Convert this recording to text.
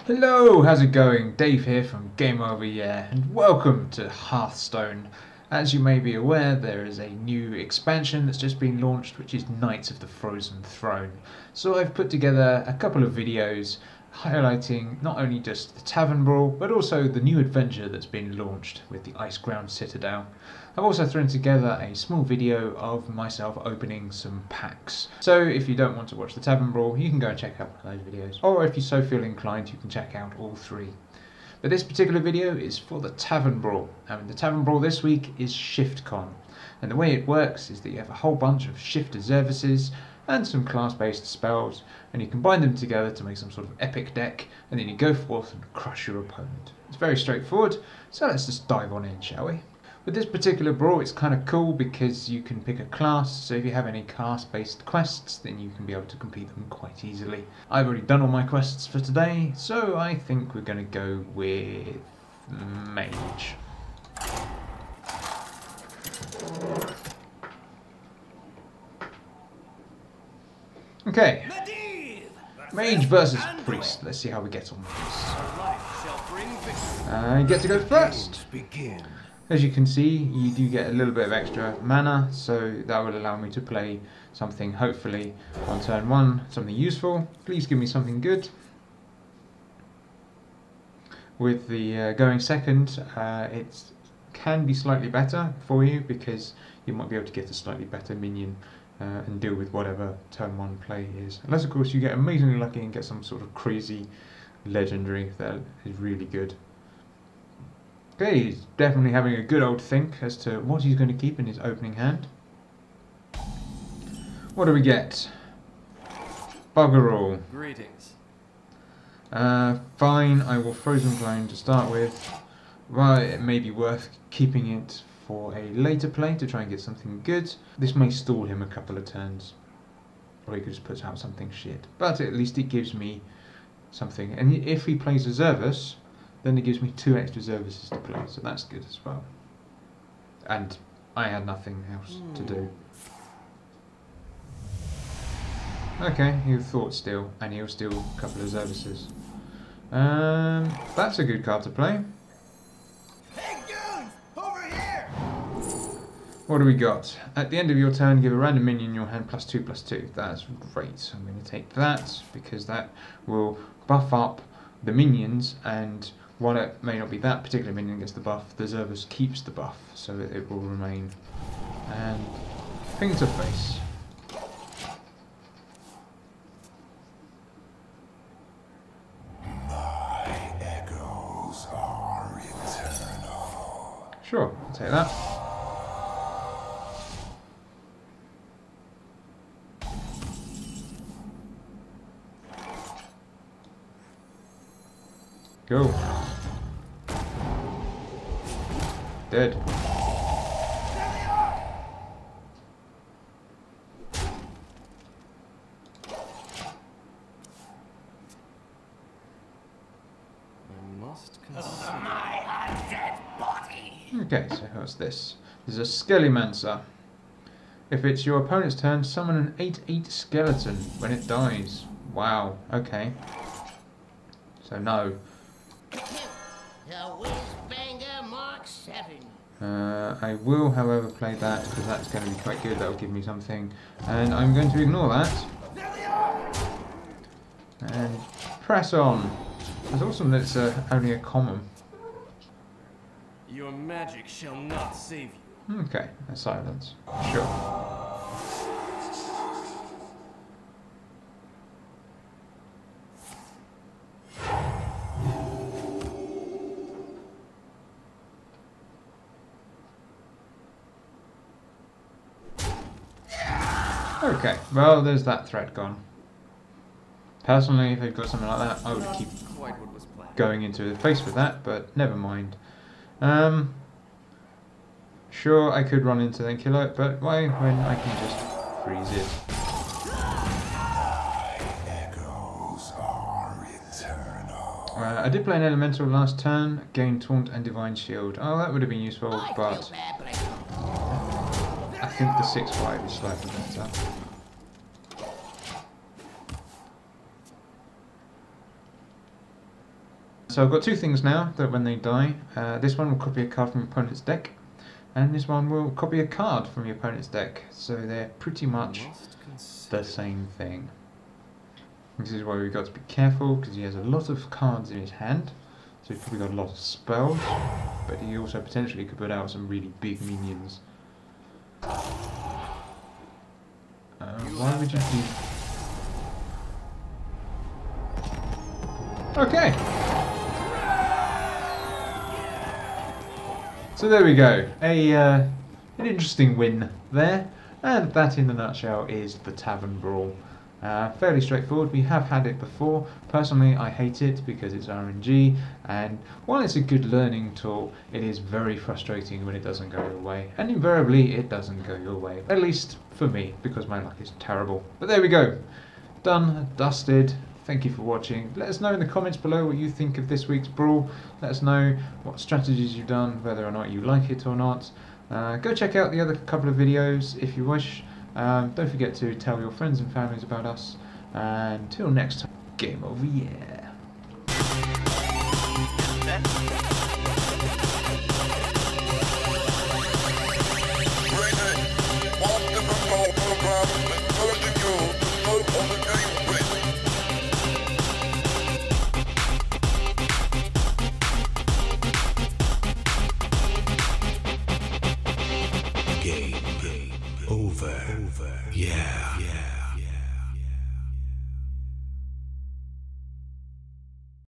Hello, how's it going? Dave here from Game Over Yeah, and welcome to Hearthstone. As you may be aware, there is a new expansion that's just been launched, which is Knights of the Frozen Throne. So I've put together a couple of videos highlighting not only just the Tavern Brawl, but also the new adventure that's been launched with the Iceground Citadel. I've also thrown together a small video of myself opening some packs. So if you don't want to watch the Tavern Brawl, you can go and check out one of those videos. Or if you so feel inclined, you can check out all three. But this particular video is for the Tavern Brawl. And the Tavern Brawl this week is ShiftCon. And the way it works is that you have a whole bunch of shifter services and some class-based spells, and you combine them together to make some sort of epic deck, and then you go forth and crush your opponent. It's very straightforward, so let's just dive on in, shall we? With this particular brawl, it's kind of cool because you can pick a class, so if you have any class-based quests, then you can be able to complete them quite easily. I've already done all my quests for today, so I think we're going to go with Mage. Okay, Mage versus Priest. Let's see how we get on with this. I get to go first. As you can see, you do get a little bit of extra mana, so that will allow me to play something, hopefully, on turn 1, something useful. Please give me something good. With the going second, it can be slightly better for you, because you might be able to get a slightly better minion and deal with whatever turn 1 play is. Unless, of course, you get amazingly lucky and get some sort of crazy legendary that is really good. Okay, he's definitely having a good old think as to what he's going to keep in his opening hand. What do we get? Bugger all. Greetings. Fine, I will Frozen Flame to start with. Well, it may be worth keeping it for a later play to try and get something good. This may stall him a couple of turns, or he could just put out something shit. But at least it gives me something. And if he plays a Zervus, then it gives me 2 extra Zervuses to play, so that's good as well. And I had nothing else to do. Okay, he'll Thought Steal, and he'll steal a couple of Zervuses. That's a good card to play. What do we got? At the end of your turn, give a random minion in your hand +2/+2. That's great. I'm going to take that because that will buff up the minions, and while it may not be that particular minion gets the buff, the Zervus keeps the buff, so that it will remain. And ping to face. My echoes are eternal. Sure, I'll take that. Go. Dead. My undead body. Okay, so what's this? This is a Skellymancer. If it's your opponent's turn, summon an 8/8 skeleton when it dies. Wow, okay. So no. I will, however, play that because that's going to be quite good. That will give me something, and I'm going to ignore that and press on. It's awesome that it's only a common. Your magic shall not save you. Okay, a silence. Sure. Okay, well, there's that threat gone. Personally, if they've got something like that, I would keep going into the face with that, but never mind. Sure, I could run into it and kill it, but why when I can just freeze it? My echoes are eternal. I did play an elemental last turn, gained Taunt and Divine Shield. Oh, that would have been useful, but I think the 6/5 is slightly better. So I've got two things now that when they die, this one will copy a card from your opponent's deck, and this one will copy a card from your opponent's deck. So they're pretty much the same thing. This is why we've got to be careful, because he has a lot of cards in his hand. So he's probably got a lot of spells, but he also potentially could put out some really big minions. Why would you do... Okay! So there we go. An interesting win there. And that in a nutshell is the Tavern Brawl. Fairly straightforward. We have had it before. Personally, I hate it because it's RNG, and while it's a good learning tool, it is very frustrating when it doesn't go your way, and invariably it doesn't go your way, at least for me, because my luck is terrible. But there we go. Done, dusted. Thank you for watching. Let us know in the comments below what you think of this week's Brawl. Let us know what strategies you've done, whether or not you like it or not. Go check out the other couple of videos if you wish. Don't forget to tell your friends and families about us. And until next time, game over, yeah.